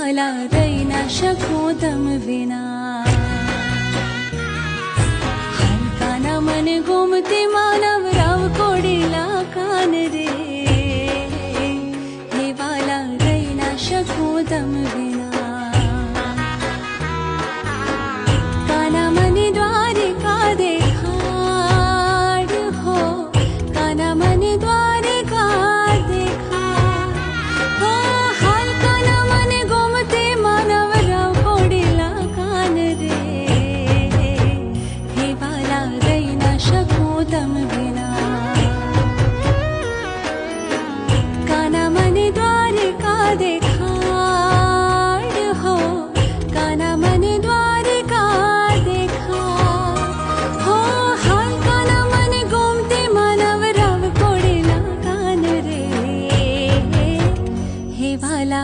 वाला रही ना शकूं दम विना हलका ना मन घूमते मानव राव कोडीला कान रे हे वाला रही ना शकूं दम विना काना मनी द्वारिका देखाड हो काना मनी द्वारिका देखा हो हलका ना मन घूमते मानव राव कोडीला कान रे हे वाला रही ना शकूं दम विना काना मनी द्वारिका देखाड हो काना मनी द्वारिका देखा हो हलका ना मन घूमते मानव राव कोडीला कान रे हे वाला